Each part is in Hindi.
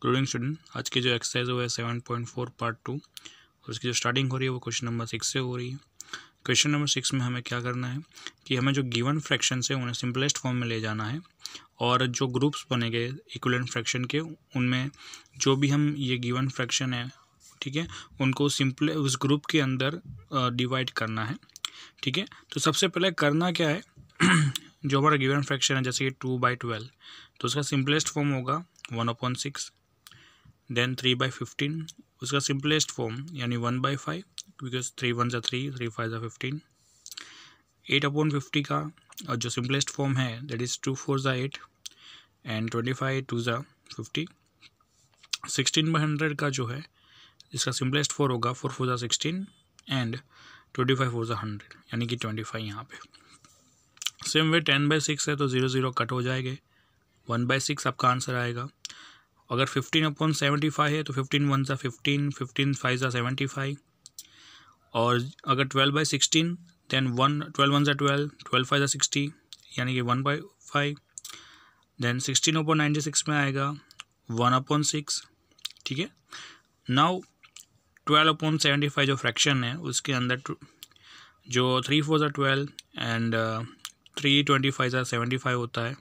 Good evening student. आज की जो एक्सरसाइज है वो है 7.4 पार्ट 2 और उसकी जो स्टार्टिंग हो रही है वो क्वेश्चन नंबर 6 से हो रही है। क्वेश्चन नंबर 6 में हमें क्या करना है कि हमें जो गिवन फ्रैक्शंस है उन्हें सिंपलेस्ट फॉर्म में ले जाना है और जो ग्रुप्स बनेंगे इक्विवेलेंट फ्रैक्शन के उनमें जो भी हम ये गिवन फ्रैक्शन है, ठीक है, उनको सिंपल उस ग्रुप के अंदर डिवाइड करना है। ठीक है, तो सबसे पहले करना क्या है जो हमारा गिवन फ्रैक्शन है जैसे कि 2/12, तो उसका सिंपलेस्ट फॉर्म होगा 1/6, देन 3/15, उसका सिंपलेस्ट फॉर्म यानी 1/5 बिकॉज 3 1 3, 3 5 15, 8/50 का और जो सिंपलेस्ट फॉर्म है दैट इज़ 2 4 8 एंड 25 2 50, 16/100 का जो है इसका सिंपलेस्ट फॉर्म होगा 4 4 16 एंड 25 4 100 यानी कि 25 यहाँ पे। सेम वे 10/6 है तो 0 0 कट हो जाएंगे, 1/6 आपका आंसर आएगा। अगर 15/75 है तो 15 1 15, 15 5 75, और अगर 12/16 देन 12 1 12, 12 5 60 यानी कि 1/5, देन 16/96 में आएगा 1/6। ठीक है, नाउ 12/75 जो फ्रैक्शन है उसके अंदर जो 3 4 12 एंड 3 25 75 होता है,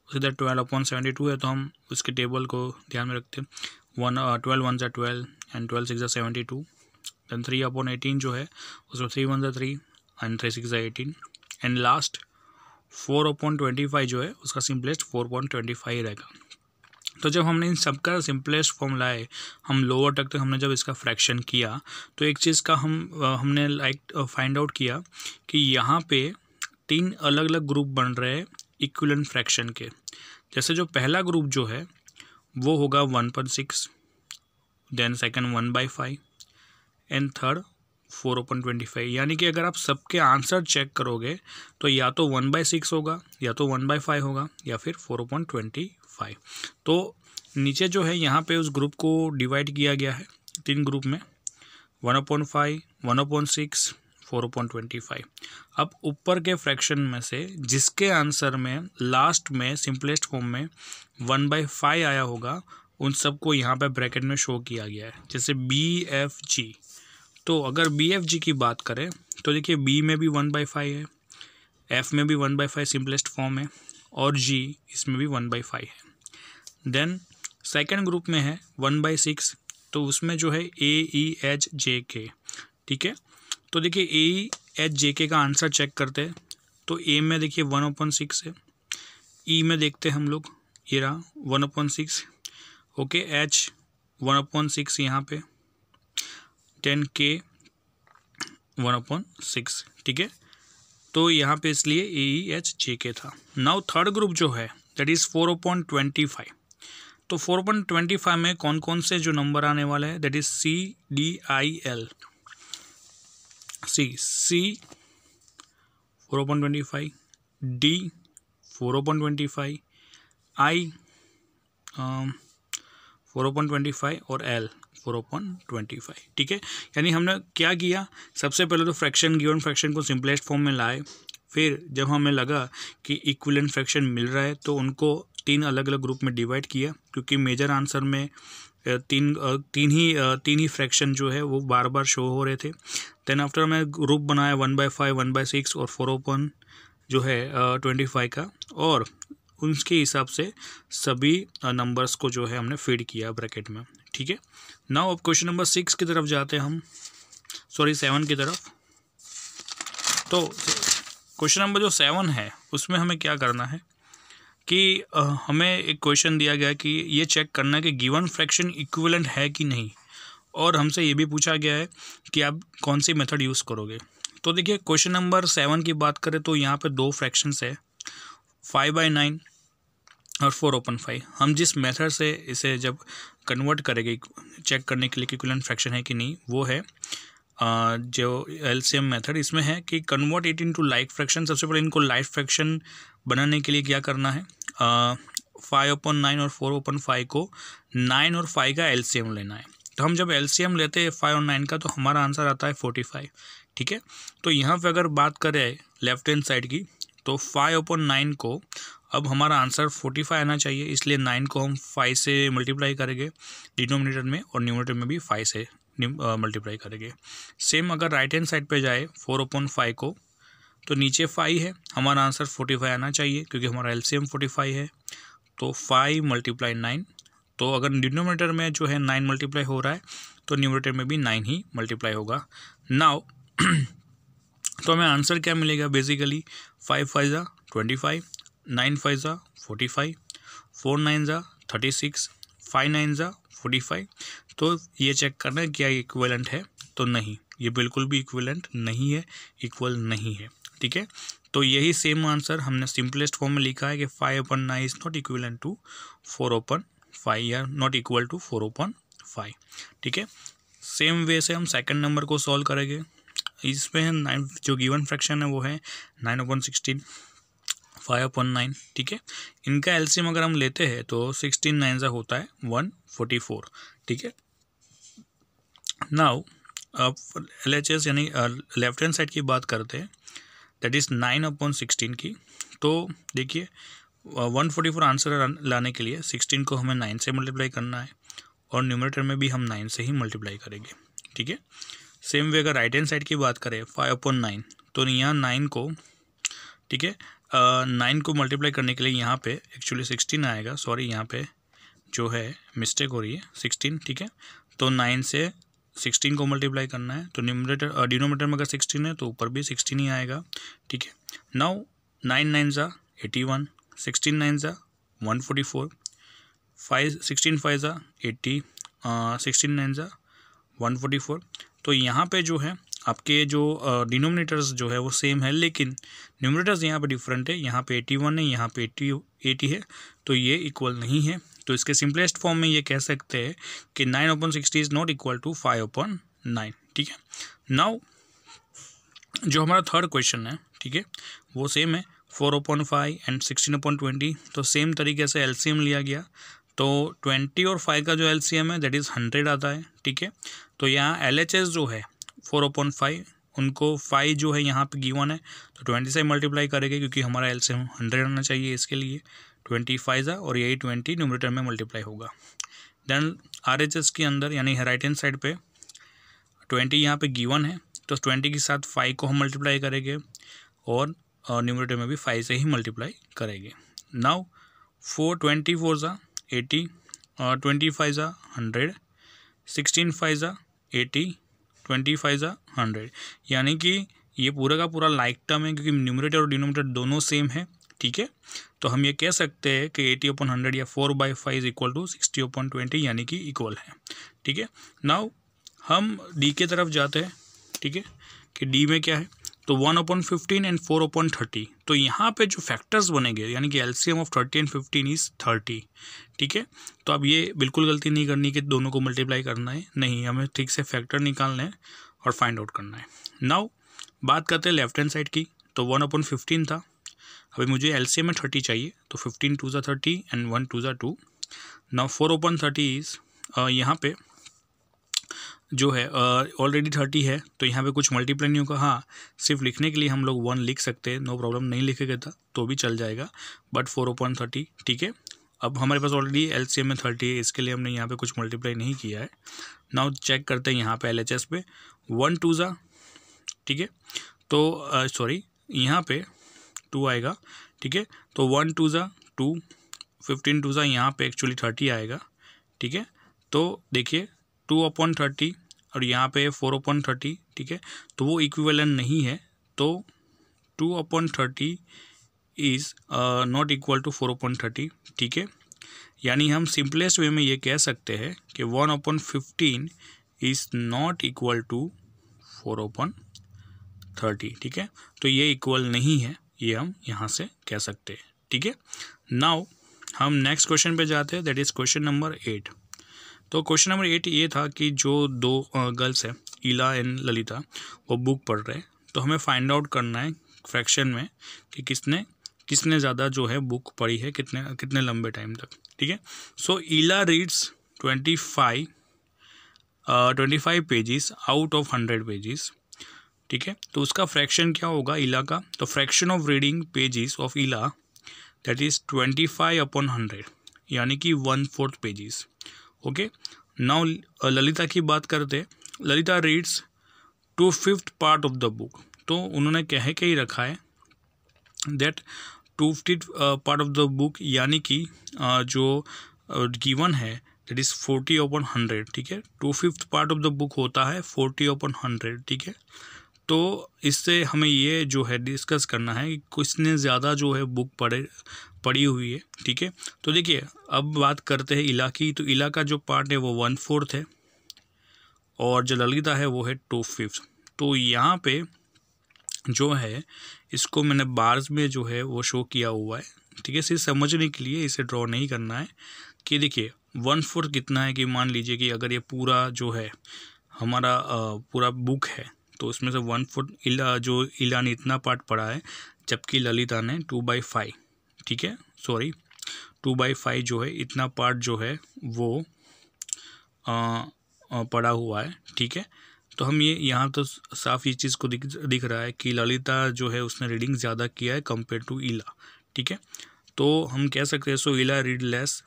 उसी तरह 12/72 है तो हम उसके टेबल को ध्यान में रखते हैं। 12 1 12 एंड 12 6 72, दैन 3/18 जो है उसमें 3 1 3 एंड 3 6 18, एंड लास्ट 4/25 जो है उसका सिंपलेस्ट 4/25 रहेगा। तो जब हमने इन सबका सिंपलेस्ट फॉर्म लाए, हम लोअर तक हमने जब इसका फ्रैक्शन किया तो एक चीज़ का हमने फाइंड आउट किया कि यहाँ पे 3 अलग अलग ग्रुप बन रहे हैं इक्विवेलेंट फ्रैक्शन के। जैसे जो पहला ग्रुप जो है वो होगा 1/6, देन सेकंड 1/5 एंड थर्ड 4/25, यानी कि अगर आप सबके आंसर चेक करोगे तो या तो 1/6 होगा या तो 1/5 होगा या फिर 4/25। तो नीचे जो है यहाँ पे उस ग्रुप को डिवाइड किया गया है 3 ग्रुप में, 1/5, 1/6, 4/25। अब ऊपर के फ्रैक्शन में से जिसके आंसर में लास्ट में सिंपलेस्ट फॉर्म में 1/5 आया होगा उन सबको यहाँ पे ब्रैकेट में शो किया गया है, जैसे BFG। तो अगर BFG की बात करें तो देखिए B में भी 1/5 है, F में भी 1/5 सिंपलेस्ट फॉर्म है और G इसमें भी 1/5 है। देन सेकेंड ग्रुप में है 1/6, तो उसमें जो है AEHJK। ठीक है, तो देखिए AEHJK का आंसर चेक करते हैं तो A में देखिए 1/6 है, E में देखते हैं हम लोग, ये रहा 1/6, ओके, H 1/6 यहाँ पे, 10K 1/6। ठीक है, तो यहाँ पे इसलिए AEHJK था। नाउ थर्ड ग्रुप जो है दैट इज़ 4/25। तो 4/25 में कौन कौन से जो नंबर आने वाले हैं that is CDIL, C 4/25, D 4/25, I 4/25 और L 4/25। ठीक है, यानी हमने क्या किया, सबसे पहले तो फ्रैक्शन गिवन फ्रैक्शन को सिंपलेस्ट फॉर्म में लाए, फिर जब हमें लगा कि इक्विवेलेंट फ्रैक्शन मिल रहा है तो उनको 3 अलग अलग ग्रुप में डिवाइड किया, क्योंकि मेजर आंसर में तीन ही फ्रैक्शन जो है वो बार बार शो हो रहे थे। देन आफ्टर मैं ग्रुप बनाया 1/5, 1/6 और 4/25 का, और उनके हिसाब से सभी नंबर्स को जो है हमने फीड किया ब्रैकेट में। ठीक है, नाउ अब क्वेश्चन नंबर 6 की तरफ जाते हैं हम, 7 की तरफ। तो क्वेश्चन नंबर जो 7 है उसमें हमें क्या करना है कि हमें एक क्वेश्चन दिया गया कि ये चेक करना है कि गिवन फ्रैक्शन इक्विवेलेंट है कि नहीं, और हमसे ये भी पूछा गया है कि आप कौन सी मेथड यूज़ करोगे। तो देखिए क्वेश्चन नंबर 7 की बात करें तो यहाँ पे 2 फ्रैक्शंस है, 5/9 और 4/5। हम जिस मेथड से इसे जब कन्वर्ट करेंगे चेक करने के लिए कि इक्विवेलेंट फ्रैक्शन है कि नहीं, वो है जो LCM मेथड। इसमें है कि convert it into like fraction. सबसे पहले इनको लाइक फ्रैक्शन बनाने के लिए क्या करना है, 5/9 और 4/5 को 9 और 5 का LCM लेना है। तो हम जब LCM लेते हैं 5 और 9 का तो हमारा आंसर आता है 45। ठीक है, तो यहाँ पे अगर बात करें लेफ्ट हैंड साइड की तो 5/9 को अब हमारा आंसर 45 आना चाहिए, इसलिए 9 को हम 5 से मल्टीप्लाई करेंगे डिनोमिनेटर में और न्यूमरेटर में भी 5 से मल्टीप्लाई करेंगे। सेम अगर राइट हैंड साइड पे जाए 4/5 को, तो नीचे 5 है, हमारा आंसर 45 आना चाहिए क्योंकि हमारा एलसीएम 45 है। तो 5 × 9, तो अगर डिनोमिनेटर में जो है 9 मल्टीप्लाई हो रहा है तो न्यूमरेटर में भी 9 ही मल्टीप्लाई होगा। नाउ तो हमें आंसर क्या मिलेगा बेसिकली, 5 5 ज़ा 25, 9 5 ज़ा 45, 4 9 ज़ा 36, 5 9 ज़ा 45। तो ये चेक करना है क्या इक्विवेलेंट है, तो नहीं, ये बिल्कुल भी इक्विवेलेंट नहीं है, इक्वल नहीं है। ठीक है, तो यही सेम आंसर हमने सिंपलेस्ट फॉर्म में लिखा है कि 5/9 इज़ नॉट इक्विवेलेंट टू 4/5 या नॉट इक्वल टू 4/5। ठीक है, सेम वे से हम सेकंड नंबर को सॉल्व करेंगे। इसमें 9 जो गिवन फ्रैक्शन है वो है 9/16, 5/9। ठीक है, इनका एलसीएम अगर हम लेते हैं तो 16 9 ज़ा होता है 144। ठीक है, नाउ अब LHS यानी लेफ्ट हैंड साइड की बात करते हैं, दैट इज़ 9/16 की। तो देखिए 144 आंसर लाने के लिए 16 को हमें 9 से मल्टीप्लाई करना है और न्यूमरेटर में भी हम 9 से ही मल्टीप्लाई करेंगे। ठीक है, सेम वे अगर राइट हैंड साइड की बात करें 5/9, तो यहाँ 9 को, ठीक है, 9 को मल्टीप्लाई करने के लिए यहाँ पे एक्चुअली 16 आएगा, सॉरी यहाँ पे जो है मिस्टेक हो रही है 16। ठीक है, तो 9 से 16 को मल्टीप्लाई करना है, तो न्यूमरेटर डिनोमिनेटर में अगर 16 है तो ऊपर भी 16 ही आएगा। ठीक है, नाउ 9 9 ज़ा 81, 16 9 ज़ा 144, 16 5 ज़ा 80, 16 9 ज़ा 144। तो यहाँ पे जो है आपके जो डिनोमिनेटर्स जो है वो सेम है, लेकिन न्यूमरेटर्स यहाँ पे डिफरेंट है, यहाँ पे 81 है, यहाँ पे 80 है, तो ये इक्वल नहीं है। तो इसके सिंपलेस्ट फॉर्म में ये कह सकते हैं कि 9/60 इज़ नॉट इक्वल टू 5/9। ठीक है, नाउ जो हमारा थर्ड क्वेश्चन है, ठीक है, वो सेम है 4/5 एंड 16/20। तो सेम तरीके से एलसीएम लिया गया, तो 20 और 5 का जो एलसीएम है दैट इज़ 100 आता है। ठीक है, तो यहाँ LHS जो है 4/5, उनको 5 जो है यहाँ पे गिवन है, तो 20 से मल्टीप्लाई करेंगे क्योंकि हमारा एलसीएम 100 आना चाहिए, इसके लिए 25 ज़ा और यही 20 न्यूमरेटर में मल्टीप्लाई होगा। देन RHS के अंदर यानी राइट हैंड साइड पे 20 यहाँ पे गिवन है, तो 20 के साथ 5 को हम मल्टीप्लाई करेंगे और न्यूमरेटर में भी 5 से ही मल्टीप्लाई करेंगे। नाउ 4 ज़ा 80, 25 ज़ा 100, 16 5 ज़ा 80, 25 ज़ा 100, यानी कि ये पूरा का पूरा लाइक टर्म है क्योंकि न्यूमरेटर और डिनोमिनेटर दोनों सेम है। ठीक है, तो हम ये कह सकते हैं कि 80/100 या 4/5 इज इक्वल टू 60/20 यानी कि इक्वल है। ठीक है, नाउ हम डी के तरफ जाते हैं। ठीक है, कि डी में क्या है, तो 1/15 एंड 4/30। तो यहाँ पे जो फैक्टर्स बनेंगे यानी कि एलसीएम ऑफ 30 एंड 15 इज़ 30। ठीक है, तो अब ये बिल्कुल गलती नहीं करनी कि दोनों को मल्टीप्लाई करना है, नहीं, हमें ठीक से फैक्टर निकालना है और फाइंड आउट करना है। नाउ बात करते हैं लेफ्ट हैंड साइड की, तो 1/15 था, अभी मुझे एलसीएम में 30 चाहिए, तो 15 2 ज़ा 30 एंड 1 2 ज़ा 2। नाउ 4/30 इज़ यहाँ पे जो है ऑलरेडी 30 है, तो यहाँ पे कुछ मल्टीप्लाई नहीं होगा। हाँ, सिर्फ लिखने के लिए हम लोग 1 लिख सकते हैं, नो प्रॉब्लम, नहीं लिखेगा तो भी चल जाएगा, बट 4/30। ठीक है, अब हमारे पास ऑलरेडी एलसीएम में 30 है, इसके लिए हमने यहाँ पे कुछ मल्टीप्लाई नहीं किया है। नाउ चेक करते हैं यहाँ पे LHS पे 1 2 ज़ा, ठीक है, तो सॉरी यहाँ पे 2 आएगा। ठीक है, तो 1 2 ज़ा 2, 15 2 ज़ा यहाँ पे एक्चुअली 30 आएगा। ठीक है, तो देखिए 2/30 और यहाँ पे 4/30। ठीक है, तो वो इक्विवेलेंट नहीं है, तो 2/30 इज़ नॉट इक्वल टू 4/30। ठीक है, यानी हम सिंपलेस्ट वे में ये कह सकते हैं कि 1/15 इज़ नॉट इक्वल टू 4/30। ठीक है, तो ये इक्वल नहीं है, ये हम यहाँ से कह सकते हैं। ठीक है, नाउ हम नेक्स्ट क्वेश्चन पे जाते हैं, दैट इज़ क्वेश्चन नंबर 8। तो क्वेश्चन नंबर 8 ये था कि जो दो गर्ल्स है ईला एंड ललिता, वो बुक पढ़ रहे हैं, तो हमें फाइंड आउट करना है फ्रैक्शन में कि किसने ज़्यादा जो है बुक पढ़ी है, कितने लंबे टाइम तक। ठीक है, so Ila reads 25 pages out of 100 pages. ठीक है, तो उसका फ्रैक्शन क्या होगा ईला का, तो fraction of reading pages of Ila that is 25/100 यानी कि 1/4 पेजेस। ओके, नाउ ललिता की बात करते हैं। Lalita reads 2/5 part of the book. तो उन्होंने कह के ही रखा है that 2/5 part of the book यानी कि जो गिवन है दैट इज़ 40/100। ठीक है, 2/5 पार्ट ऑफ द बुक होता है 40/100। ठीक है, तो इससे हमें ये जो है डिस्कस करना है कि किसने ज़्यादा जो है बुक पढ़ी हुई है। ठीक है, तो देखिए अब बात करते हैं इला की। तो इला का जो पार्ट है वो 1/4 है और जो ललिता है वो है 2/5। तो यहाँ पे जो है इसको मैंने बार्स में जो है वो शो किया हुआ है। ठीक है, सिर्फ समझने के लिए इसे ड्रॉ नहीं करना है कि देखिए 1/4 कितना है कि मान लीजिए कि अगर ये पूरा जो है हमारा पूरा बुक है तो इसमें से 1/4 इला ने इतना पार्ट पढ़ा है जबकि ललिता ने 2/5, ठीक है, सॉरी 2/5 जो है इतना पार्ट जो है वो पढ़ा हुआ है। ठीक है, तो हम ये यहाँ तो साफ ये चीज़ को दिख रहा है कि ललिता जो है उसने रीडिंग ज़्यादा किया है कंपेयर टू इला। ठीक है, तो हम कह सकते हैं so Ila read less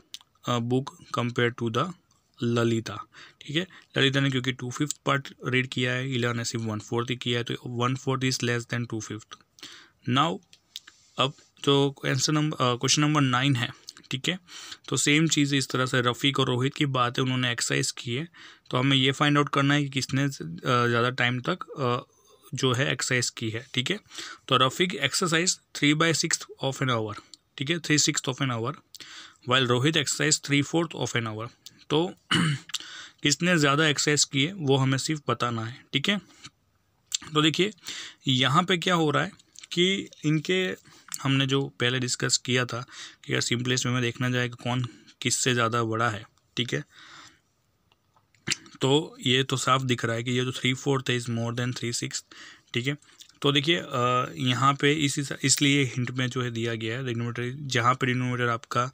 book compare to the Lalita. ठीक है, ललिता ने क्योंकि 2/5 पार्ट रीड किया है, इला ने सिर्फ 1/4 ही किया है, तो 1/4 इज़ लेस देन 2/5। नाउ अब जो क्वेश्चन नंबर 9 है। ठीक है, तो सेम चीज़ इस तरह से रफ़ीक और रोहित की बात है, उन्होंने एक्सरसाइज की है। तो हमें ये फाइंड आउट करना है कि किसने ज़्यादा टाइम तक जो है एक्सरसाइज की है। ठीक है, तो रफ़ीक एक्सरसाइज 3/6 ऑफ एन आवर। ठीक है, 3/6 of an hour, while Rohit exercise 3/4 of an hour. तो किसने ज़्यादा एक्सरसाइज की है वो हमें सिर्फ बताना है। ठीक है, तो देखिए यहाँ पे क्या हो रहा है कि इनके हमने जो पहले डिस्कस किया था कि अगर सिंपलेस्ट वे में देखना जाए कि कौन किससे ज़्यादा बड़ा है। ठीक है, तो ये तो साफ दिख रहा है कि ये जो 3/4 है इज़ मोर देन 3/6। ठीक है, तो देखिए यहाँ पे इसलिए हिंट में जो है दिया गया है डिनोमिनेटर, जहाँ पे डिनोमिनेटर आपका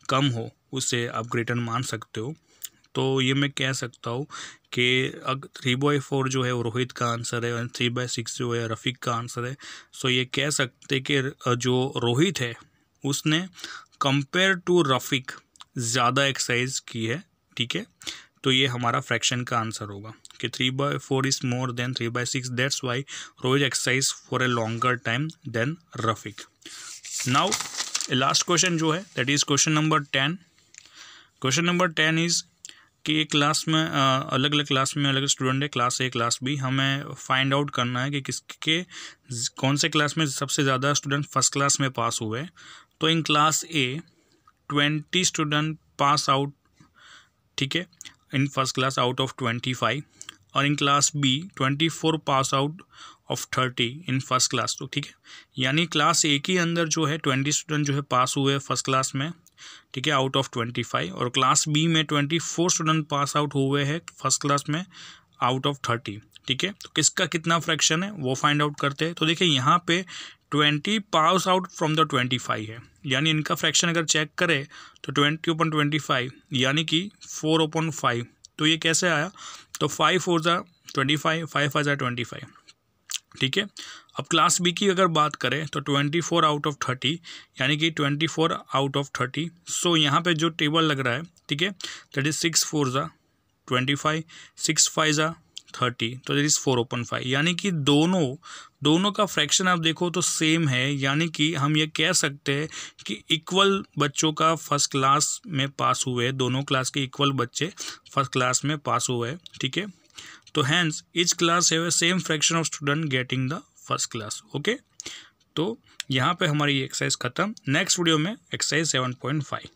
कम हो उससे आप ग्रेटर मान सकते हो। तो ये मैं कह सकता हूँ कि अगर 3/4 जो है वो रोहित का आंसर है और 3/6 जो है रफ़ीक का आंसर है। सो ये कह सकते कि जो रोहित है उसने कंपेयर टू रफ़ीक ज़्यादा एक्सरसाइज की है। ठीक है, तो ये हमारा फ्रैक्शन का आंसर होगा कि 3/4 is more than 3/6, that's why Rohit exercise for a longer time than Rafiq. Now last question जो है that is question number 10। Question number 10 is कि एक क्लास में अलग अलग क्लास में अलग स्टूडेंट है, क्लास ए क्लास बी। हमें फाइंड आउट करना है कि कौन से क्लास में सबसे ज़्यादा स्टूडेंट फर्स्ट क्लास में पास हुए। तो in class A 20 student pass out. ठीक है, in first class out of 25, और in class B 24 pass out of 30 in first class. तो ठीक है, यानी क्लास ए के अंदर जो है 20 स्टूडेंट जो है पास हुए फर्स्ट क्लास में। ठीक है, आउट ऑफ 25, और क्लास बी में 24 स्टूडेंट पास आउट हुए हैं फर्स्ट क्लास में आउट ऑफ 30। ठीक है, तो किसका कितना फ्रैक्शन है वो फाइंड आउट करते हैं। तो देखिए यहाँ पे 20 पास आउट फ्रॉम द 25 है, यानी इनका फ्रैक्शन अगर चेक करें तो 20/25 यानी कि 4/5। तो ये कैसे आया, तो 5 4 ज़ा 25, 5 5 ज़ा 25। ठीक है, अब क्लास बी की अगर बात करें तो 24 आउट ऑफ 30 यानी कि 24 आउट ऑफ 30। सो यहाँ पे जो टेबल लग रहा है, ठीक है, दैट इज़ 6 4 ज़ा 25, 6 5 ज़ा 30, तो दैट इज़ 4/5। यानी कि दोनों का फ्रैक्शन आप देखो तो सेम है, यानी कि हम ये कह सकते हैं कि इक्वल बच्चों का फर्स्ट क्लास में पास हुए, दोनों क्लास के इक्वल बच्चे फर्स्ट क्लास में पास हुए। ठीक है, तो hence each class have a same fraction of student getting the first class. Okay, तो यहाँ पे हमारी एक्सरसाइज खत्म। नेक्स्ट वीडियो में एक्सरसाइज 7.5।